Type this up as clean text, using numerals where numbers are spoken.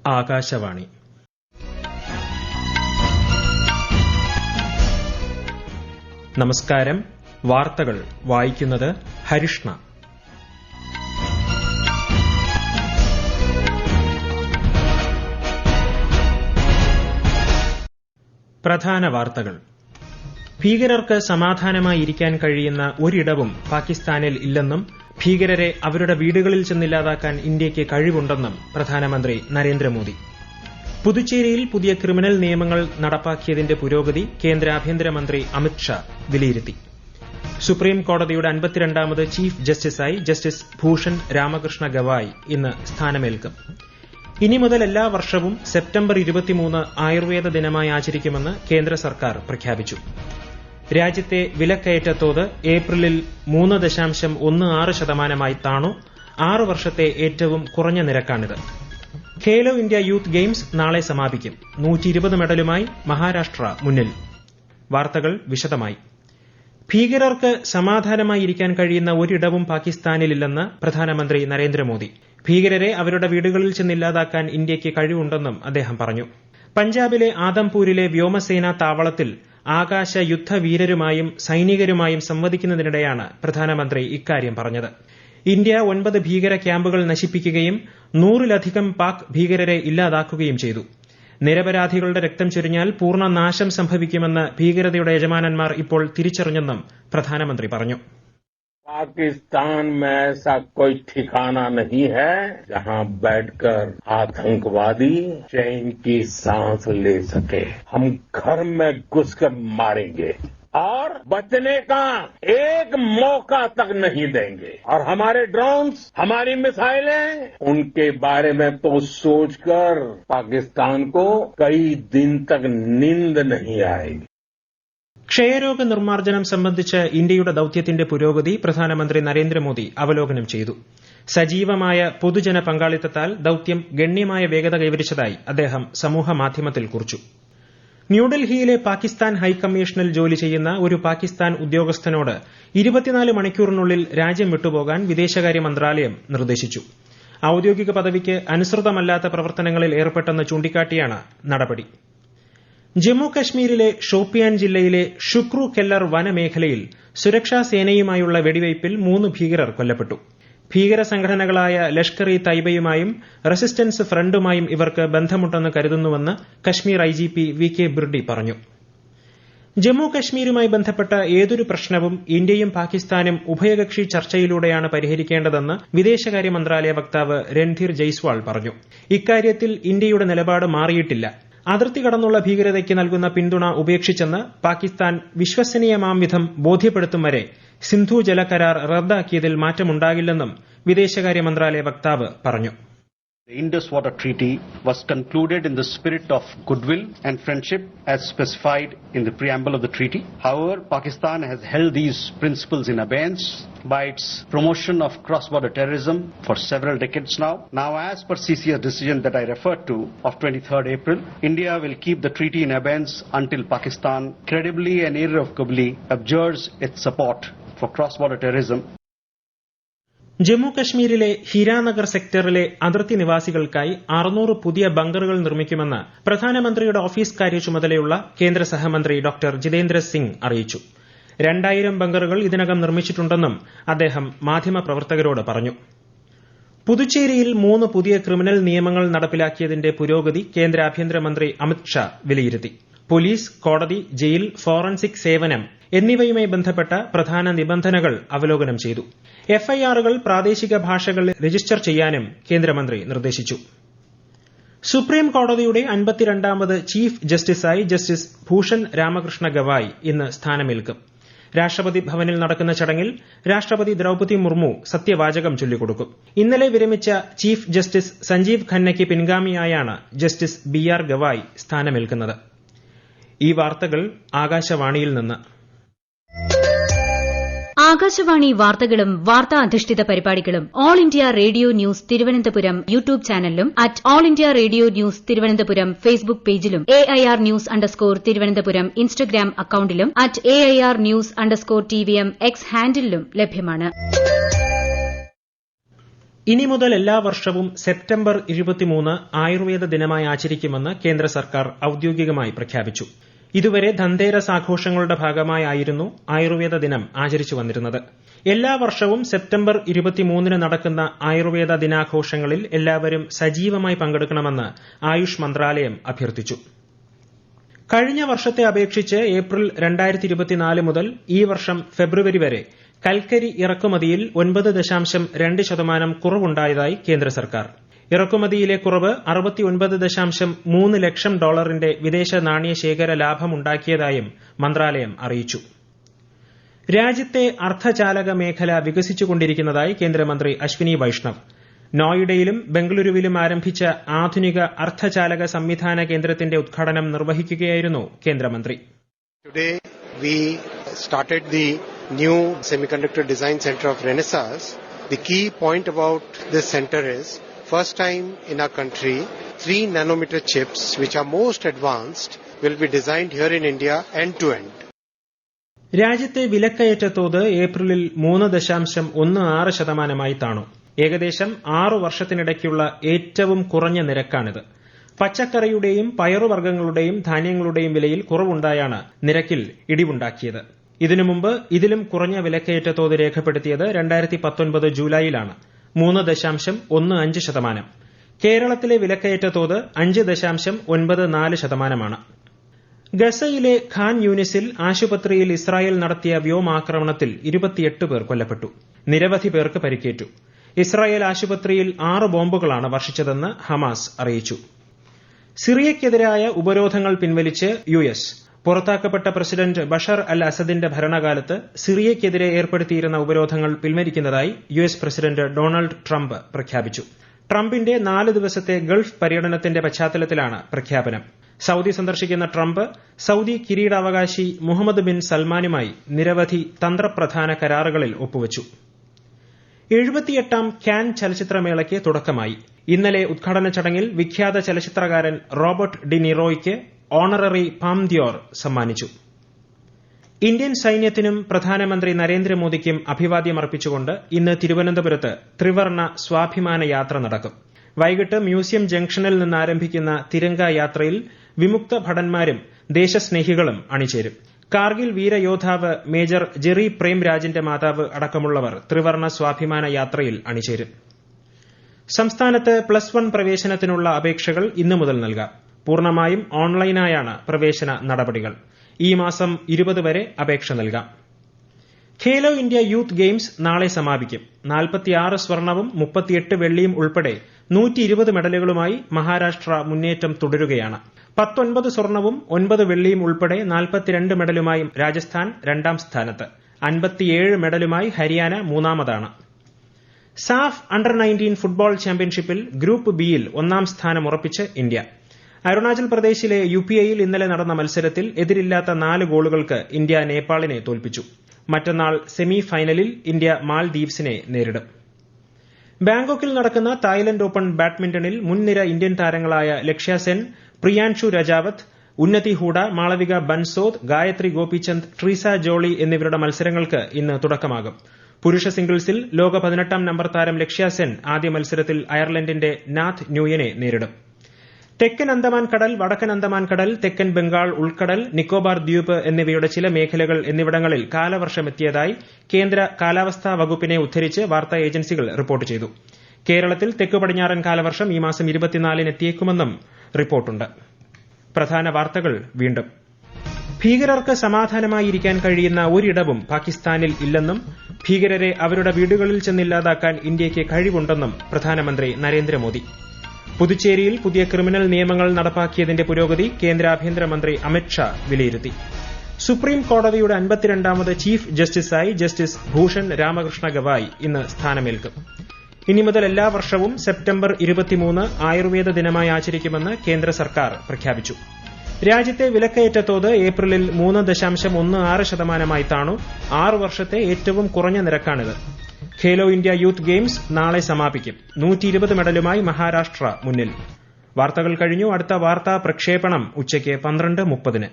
ആകാശവാണി. നമസ്കാരം. വാർത്തകൾ വായിക്കുന്നത് ഹരിഷ്ണ. പ്രധാന വാർത്തകൾ. ഭീകരർക്ക് സമാധാനമായി ഇരിക്കാൻ കഴിയുന്ന ഒരിടവും പാകിസ്ഥാനിൽ ഇല്ലെന്നും ഭീകരരെ അവരുടെ വീടുകളിൽ ചെന്നില്ലാതാക്കാൻ ഇന്ത്യയ്ക്ക് കഴിവുണ്ടെന്നും പ്രധാനമന്ത്രി നരേന്ദ്രമോദി. പുതുച്ചേരിയിൽ പുതിയ ക്രിമിനൽ നിയമങ്ങൾ നടപ്പാക്കിയതിന്റെ പുരോഗതി കേന്ദ്ര ആഭ്യന്തരമന്ത്രി അമിത്ഷാ വിലയിരുത്തി. സുപ്രീം കോടതിയുടെ 52ാമത് ചീഫ് ജസ്റ്റിസായി ജസ്റ്റിസ് ഭൂഷൺ രാമകൃഷ്ണ ഗവായ് ഇന്ന് സ്ഥാനമേൽക്കും. ഇനി മുതൽ എല്ലാ വർഷവും സെപ്റ്റംബർ 23 ആയുർവേദ ദിനമായി ആചരിക്കുമെന്ന് കേന്ദ്ര സർക്കാർ പ്രഖ്യാപിച്ചു. രാജ്യത്തെ വിലക്കയറ്റ തോത് ഏപ്രിലിൽ 3.16% താണു. 6 വർഷത്തെ ഏറ്റവും കുറഞ്ഞ നിരക്കാണിത്. ഖേലോ ഇന്ത്യ യൂത്ത് ഗെയിംസ് നാളെ സമാപിക്കും. 120 മെഡലുമായി മഹാരാഷ്ട്ര മുന്നിൽ. വാർത്തകൾ വിശദമായി. ഭീകരർക്ക് സമാധാനമായി ഇരിക്കാൻ കഴിയുന്ന ഒരിടവും പാകിസ്ഥാനിലില്ലെന്ന് പ്രധാനമന്ത്രി നരേന്ദ്രമോദി. ഭീകരരെ അവരുടെ വീടുകളിൽ ചെന്നില്ലാതാക്കാൻ ഇന്ത്യയ്ക്ക് കഴിവുണ്ടെന്നും അദ്ദേഹം പറഞ്ഞു. പഞ്ചാബിലെ ആദംപൂരിലെ വ്യോമസേനാ താവളത്തിൽ ആകാശ യുദ്ധവീരരുമായും സൈനികരുമായും സംവദിക്കുന്നതിനിടെയാണ് പ്രധാനമന്ത്രി ഇക്കാര്യം പറഞ്ഞത്. ഇന്ത്യ 9 ഭീകര ക്യാമ്പുകൾ നശിപ്പിക്കുകയും 100-ലധികം പാക് ഭീകരരെ ഇല്ലാതാക്കുകയും ചെയ്തു. നിരപരാധികളുടെ രക്തം ചൊരിഞ്ഞാൽ പൂർണ്ണ നാശം സംഭവിക്കുമെന്ന് ഭീകരതയുടെ യജമാനന്മാർ ഇപ്പോൾ തിരിച്ചറിഞ്ഞെന്നും പ്രധാനമന്ത്രി പറഞ്ഞു. पाकिस्तान में ऐसा कोई ठिकाना नहीं है जहां बैठकर आतंकवादी चैन की सांस ले सके. हम घर में घुसकर मारेंगे और बचने का एक मौका तक नहीं देंगे. और हमारे ड्रोन्स, हमारी मिसाइलें, उनके बारे में तो सोचकर पाकिस्तान को कई दिन तक नींद नहीं आएगी. ക്ഷയരോഗ നിർമ്മാർജ്ജനം സംബന്ധിച്ച് ഇന്ത്യയുടെ ദൌത്യത്തിന്റെ പുരോഗതി പ്രധാനമന്ത്രി നരേന്ദ്രമോദി അവലോകനം ചെയ്തു. സജീവമായ പൊതുജന പങ്കാളിത്തത്താൽ ദൌത്യം ഗണ്യമായ വേഗത കൈവരിച്ചതായി അദ്ദേഹം സമൂഹമാധ്യമത്തിൽ കുറിച്ചു. ന്യൂഡൽഹിയിലെ പാകിസ്ഥാൻ ഹൈക്കമ്മീഷനിൽ ജോലി ചെയ്യുന്ന ഒരു പാകിസ്ഥാൻ ഉദ്യോഗസ്ഥനോട് 24 മണിക്കൂറിനുള്ളിൽ രാജ്യം വിട്ടുപോകാൻ വിദേശകാര്യ മന്ത്രാലയം നിർദ്ദേശിച്ചു. ഔദ്യോഗിക പദവിക്ക് അനുസൃതമല്ലാത്ത പ്രവർത്തനങ്ങളിൽ ഏർപ്പെട്ടെന്ന് ചൂണ്ടിക്കാട്ടിയാണ് നടപടി. ജമ്മു കശ്മീരിലെ ഷോപ്പിയാൻ ജില്ലയിലെ ഷുക്രു കെല്ലർ വനമേഖലയിൽ സുരക്ഷാ സേനയുമായുള്ള വെടിവയ്പിൽ 3 ഭീകരർ കൊല്ലപ്പെട്ടു. ഭീകര സംഘടനകളായ ലഷ്കർ ഇ തൈബയുമായും റെസിസ്റ്റൻസ് ഫ്രണ്ടുമായും ഇവർക്ക് ബന്ധമുണ്ടെന്ന് കരുതുന്നുവെന്ന് Kashmir IGP V K Birdi പറഞ്ഞു. ജമ്മു കശ്മീരുമായി ബന്ധപ്പെട്ട ഏതൊരു പ്രശ്നവും ഇന്ത്യയും പാകിസ്ഥാനും ഉഭയകക്ഷി ചർച്ചയിലൂടെയാണ് പരിഹരിക്കേണ്ടതെന്ന് വിദേശകാര്യ മന്ത്രാലയ വക്താവ് രൺധീർ ജയ്സ്വാൾ പറഞ്ഞു. ഇക്കാര്യത്തിൽ ഇന്ത്യയുടെ നിലപാട് മാറിയിട്ടില്ല. അതിർത്തി കടന്നുള്ള ഭീകരതയ്ക്ക് നൽകുന്ന പിന്തുണ ഉപേക്ഷിച്ചെന്ന് പാകിസ്ഥാൻ വിശ്വസനീയമാം വിധം ബോധ്യപ്പെടുത്തും വരെ സിന്ധു ജല കരാർ റദ്ദാക്കിയതിൽ മാറ്റമുണ്ടാകില്ലെന്നും വിദേശകാര്യ മന്ത്രാലയ വക്താവ് പറഞ്ഞു. The Indus Water Treaty was concluded in the spirit of goodwill and friendship as specified in the preamble of the treaty. However, Pakistan has held these principles in abeyance by its promotion of cross-border terrorism for several decades now. Now, as per CC's decision that I referred to of 23rd April, India will keep the treaty in abeyance until Pakistan credibly and irrevocably abjures its support for cross-border terrorism. Jammu കശ്മീരിലെ ഹിരാനഗർ സെക്ടറിലെ അതിർത്തി നിവാസികൾക്കായി 600 പുതിയ ബങ്കറുകൾ നിർമ്മിക്കുമെന്ന് പ്രധാനമന്ത്രിയുടെ office കാര്യ ചുമതലയുള്ള കേന്ദ്ര സഹമന്ത്രി doctor Jitendra Singh അറിയിച്ചു. 2000 ബങ്കറുകൾ ഇതിനകം നിർമ്മിച്ചിട്ടുണ്ടെന്നും അദ്ദേഹം മാധ്യമപ്രവർത്തകരോട് പറഞ്ഞു. പുതുച്ചേരിയിൽ 3 പുതിയ ക്രിമിനൽ നിയമങ്ങൾ നടപ്പിലാക്കിയതിന്റെ പുരോഗതി കേന്ദ്ര ആഭ്യന്തരമന്ത്രി അമിത്ഷാ വിലയിരുത്തി. പോലീസ്, കോടതി, ജയിൽ, ഫോറൻസിക് സേവനം എന്നിവയുമായി ബന്ധപ്പെട്ട പ്രധാന നിബന്ധനകൾ അവലോകനം ചെയ്തു. എഫ്ഐആറുകൾ പ്രാദേശിക ഭാഷകളിൽ രജിസ്റ്റർ ചെയ്യാനും കേന്ദ്രമന്ത്രി നിർദ്ദേശിച്ചു. സുപ്രീം കോടതിയുടെ 52ാമത് ചീഫ് ജസ്റ്റിസായി ജസ്റ്റിസ് ഭൂഷൺ രാമകൃഷ്ണ ഗവായ് ഇന്ന് സ്ഥാനമേൽക്കും. രാഷ്ട്രപതി ഭവനിൽ നടക്കുന്ന ചടങ്ങിൽ രാഷ്ട്രപതി ദ്രൌപദി മുർമു സത്യവാചകം ചൊല്ലിക്കൊടുക്കും. ഇന്നലെ വിരമിച്ച ചീഫ് ജസ്റ്റിസ് സഞ്ജീവ് ഖന്നയ്ക്ക് പിൻഗാമിയായാണ് ജസ്റ്റിസ് BR ഗവായ് സ്ഥാനമേൽക്കുന്നത്. ഈ വാർത്തകൾ ആകാശവാണിയിൽ നിന്ന്. ആകാശവാണി വാർത്തകളും വാർത്താ അധിഷ്ഠിത പരിപാടികളും all India radio news Thiruvananthapuram YouTube ചാനലിലും at all India radio news Thiruvananthapuram Facebook പേജിലും AIR ന്യൂസ് _തിരുവനന്തപുരം ഇൻസ്റ്റഗ്രാം അക്കൌണ്ടിലും at AIR news _TVM X ഹാൻഡിലും ലഭ്യമാണ്. ഇനി മുതൽ എല്ലാ വർഷവും സെപ്റ്റംബർ 23 ആയുർവേദ ദിനമായി ആചരിക്കുമെന്ന് കേന്ദ്ര സർക്കാർ ഔദ്യോഗികമായി പ്രഖ്യാപിച്ചു. ഇതുവരെ ധൻതേരസ് ആഘോഷങ്ങളുടെ ഭാഗമായായിരുന്നു ആയുർവേദ ദിനം ആചരിച്ചു വന്നിരുന്നത്. എല്ലാ വർഷവും സെപ്റ്റംബർ 23 നടക്കുന്ന ആയുർവേദ ദിനാഘോഷങ്ങളിൽ എല്ലാവരും സജീവമായി പങ്കെടുക്കണമെന്ന് ആയുഷ് മന്ത്രാലയം അഭ്യർത്ഥിച്ചു. കഴിഞ്ഞ വർഷത്തെ അപേക്ഷിച്ച് ഏപ്രിൽ 2024 മുതൽ ഈ വർഷം ഫെബ്രുവരി വരെ കൽക്കരി ഇറക്കുമതിയിൽ 9.2% കുറവുണ്ടായതായി കേന്ദ്ര സർക്കാർ. ഇറക്കുമതിയിലെ കുറവ് $69.3 ലക്ഷം വിദേശ നാണ്യശേഖര ലാഭമുണ്ടാക്കിയതായും മന്ത്രാലയം അറിയിച്ചു. രാജ്യത്തെ അർദ്ധചാലക മേഖല വികസിച്ചുകൊണ്ടിരിക്കുന്നതായി കേന്ദ്രമന്ത്രി അശ്വിനി വൈഷ്ണവ്. നോയിഡയിലും ബംഗളൂരുവിലും ആരംഭിച്ച ആധുനിക അർദ്ധചാലക സംവിധാന കേന്ദ്രത്തിന്റെ ഉദ്ഘാടനം നിർവഹിക്കുകയായിരുന്നു കേന്ദ്രമന്ത്രി. Today we started the new Semiconductor Design Center of Renesas. The key point about this center is, first time in our country, 3 nanometer chips which are most advanced will be designed here in India end to end. രാജ്യത്തെ വിലക്കയറ്റ തോത് ഏപ്രിലിൽ 3.16% താണു. ഏകദേശം 6 വർഷത്തിനിടയ്ക്കുള്ള ഏറ്റവും കുറഞ്ഞ നിരക്കാണിത്. പച്ചക്കറിയുടെയും പയറുവർഗ്ഗങ്ങളുടെയും ധാന്യങ്ങളുടെയും വിലയിൽ കുറവുണ്ടായാണ് നിരക്കിൽ ഇടിവുണ്ടാക്കിയത്. ഇതിനു മുമ്പ് ഇതിലും കുറഞ്ഞ വിലക്കയറ്റ തോത് രേഖപ്പെടുത്തിയത് 2019 ജൂലൈയിലാണ്, 3.15%. കേരളത്തിലെ വിലക്കയറ്റ തോത് 5.94%. ഗസയിലെ ഖാൻ യൂനിസിൽ ആശുപത്രിയിൽ ഇസ്രായേൽ നടത്തിയ വ്യോമാക്രമണത്തിൽ 28 പേർ കൊല്ലപ്പെട്ടു. നിരവധി പേർക്ക് പരിക്കേറ്റു. ഇസ്രായേൽ ആശുപത്രിയിൽ 6 ബോംബുകളാണ് വർഷിച്ചതെന്ന് ഹമാസ് അറിയിച്ചു. സിറിയയ്ക്കെതിരായ ഉപരോധങ്ങൾ പിൻവലിച്ച് US. പുറത്താക്കപ്പെട്ട പ്രസിഡന്റ് ബഷർ അൽ അസദിന്റെ ഭരണകാലത്ത് സിറിയയ്ക്കെതിരെ ഏർപ്പെടുത്തിയിരുന്ന ഉപരോധങ്ങൾ പിൻവലിക്കുന്നതായി US പ്രസിഡന്റ് ഡൊണാൾഡ് ട്രംപ് പ്രഖ്യാപിച്ചു. ട്രംപിന്റെ 4 ദിവസത്തെ ഗൾഫ് പര്യടനത്തിന്റെ പശ്ചാത്തലത്തിലാണ് പ്രഖ്യാപനം. സൌദി സന്ദർശിക്കുന്ന ട്രംപ് സൌദി കിരീടാവകാശി മുഹമ്മദ് ബിൻ സൽമാനുമായി നിരവധി തന്ത്രപ്രധാന കരാറുകളിൽ ഒപ്പുവച്ചു. 78ാം കാൻ ചലച്ചിത്രമേളയ്ക്ക് തുടക്കമായി. ഇന്നലെ ഉദ്ഘാടന ചടങ്ങിൽ വിഖ്യാത ചലച്ചിത്രകാരൻ റോബർട്ട് ഡി നിറോയ്ക്ക് ഓണററി പാം ദിയോർ സമ്മാനിച്ചു. ഇന്ത്യൻ സൈന്യത്തിനും പ്രധാനമന്ത്രി നരേന്ദ്രമോദിക്കും അഭിവാദ്യമർപ്പിച്ചുകൊണ്ട് ഇന്ന് തിരുവനന്തപുരത്ത് ത്രിവർണ്ണ സ്വാഭിമാന യാത്ര നടക്കും. വൈകിട്ട് മ്യൂസിയം ജംഗ്ഷനിൽ നിന്ന് ആരംഭിക്കുന്ന തിരംഗ യാത്രയിൽ വിമുക്ത ഭടന്മാരും ദേശസ്നേഹികളും അണിചേരും. കാർഗിൽ വീരയോദ്ധാവ് മേജർ ജെറി പ്രേംരാജിന്റെ മാതാവ് അടക്കമുള്ളവർ ത്രിവർണ്ണ സ്വാഭിമാന യാത്രയിൽ അണിചേരും. സംസ്ഥാനത്ത് +1 പ്രവേശനത്തിനുള്ള അപേക്ഷകൾ ഇന്നു മുതൽ നൽകാം. പൂർണ്ണമായും ഓൺലൈനായാണ് പ്രവേശന നടപടികൾ. ഈ മാസം 20 വരെ അപേക്ഷ നൽകാം. ഖേലോ ഇന്ത്യ യൂത്ത് ഗെയിംസ് നാളെ സമാപിക്കും. 46 സ്വർണവും 38 വെള്ളിയും ഉൾപ്പെടെ 120 മെഡലുകളുമായി മഹാരാഷ്ട്ര മുന്നേറ്റം തുടരുകയാണ്. 19 സ്വർണവും 9 വെള്ളിയും ഉൾപ്പെടെ 42 മെഡലുമായി രാജസ്ഥാൻ 2ാം സ്ഥാനത്ത്. 57 മെഡലുമായി ഹരിയാന 3ാമതാണ്. സാഫ് അണ്ടർ-19 ഫുട്ബോൾ ചാമ്പ്യൻഷിപ്പിൽ ഗ്രൂപ്പ് ബിയിൽ 1ാം സ്ഥാനം ഉറപ്പിച്ച് ഇന്ത്യ. അരുണാചൽ പ്രദേശിലെ യുപിഐയിൽ ഇന്നലെ നടന്ന മത്സരത്തിൽ എതിരില്ലാത്ത 4 ഗോളുകൾക്ക് ഇന്ത്യ നേപ്പാളിനെ തോൽപ്പിച്ചു. മറ്റന്നാൾ സെമി ഫൈനലിൽ ഇന്ത്യ മാൽദീവ്സിനെ നേരിടും. ബാങ്കോക്കിൽ നടക്കുന്ന തായ്ലൻഡ് ഓപ്പൺ ബാഡ്മിന്റണിൽ മുൻനിര ഇന്ത്യൻ താരങ്ങളായ ലക്ഷ്യ സെൻ, പ്രിയാൻഷു രജാവത്ത്, ഉന്നതി ഹൂഡ, മാളവിക ബൻസോദ്, ഗായത്രി ഗോപിചന്ദ്, ട്രീസ ജോളി എന്നിവരുടെ മത്സരങ്ങൾക്ക് ഇന്ന് തുടക്കമാകും. പുരുഷ സിംഗിൾസിൽ ലോക 18ാം നമ്പർ താരം ലക്ഷ്യ സെൻ ആദ്യ മത്സരത്തിൽ അയർലൻഡിന്റെ നാത്ത് ന്യൂയനെ നേരിടും. തെക്കൻ അന്തമാൻ കടൽ, വടക്കൻ അന്തമാൻ കടൽ, തെക്കൻ ബംഗാൾ ഉൾക്കടൽ, നിക്കോബാർ ദ്വീപ് എന്നിവയുടെ ചില മേഖലകൾ എന്നിവിടങ്ങളിൽ കാലവർഷമെത്തിയതായി കേന്ദ്ര കാലാവസ്ഥാ വകുപ്പിനെ ഉദ്ധരിച്ച് വാർത്താ ഏജൻസികൾ റിപ്പോർട്ട് ചെയ്തു. കേരളത്തിൽ തെക്കു പടിഞ്ഞാറൻ കാലവർഷം ഈ മാസം 24-ന് എത്തിയേക്കുമെന്നും റിപ്പോർട്ടുണ്ട്. പ്രധാന വാർത്തകൾ വീണ്ടും. ഭീകരർക്ക് സമാധാനമായിരിക്കാൻ കഴിയുന്ന ഒരിടവും പാകിസ്ഥാനിൽ ഇല്ലെന്നും ഭീകരരെ അവരുടെ വീടുകളിൽ ചെന്നില്ലാതാക്കാൻ ഇന്ത്യയ്ക്ക് കഴിവുണ്ടെന്നും പ്രധാനമന്ത്രി നരേന്ദ്രമോദി. പുതുച്ചേരിയിൽ പുതിയ ക്രിമിനൽ നിയമങ്ങൾ നടപ്പാക്കിയതിന്റെ പുരോഗതി കേന്ദ്ര ആഭ്യന്തരമന്ത്രി അമിത്ഷാ വിലയിരുത്തി. സുപ്രീം കോടതിയുടെ 52ാമത് ചീഫ് ജസ്റ്റിസായി ജസ്റ്റിസ് ഭൂഷൺ രാമകൃഷ്ണ ഗവായ് ഇന്ന് സ്ഥാനമേൽക്കും. ഇനി മുതൽ എല്ലാ വർഷവും സെപ്റ്റംബർ 23 ആയുർവേദ ദിനമായി ആചരിക്കുമെന്ന് കേന്ദ്ര സർക്കാർ പ്രഖ്യാപിച്ചു. രാജ്യത്തെ വിലക്കയറ്റ തോത് ഏപ്രിലിൽ 3.16% താണു. 6 വർഷത്തെ ഏറ്റവും കുറഞ്ഞ നിരക്കാണിത്. ഖേലോ ഇന്ത്യ യൂത്ത് ഗെയിംസ് നാളെ സമാപിക്കും. 120 മെഡലുമായി മഹാരാഷ്ട്ര മുന്നിൽ. വാർത്തകൾ കഴിഞ്ഞു. അടുത്ത വാർത്താ പ്രക്ഷേപണം ഉച്ചയ്ക്ക് 12:30.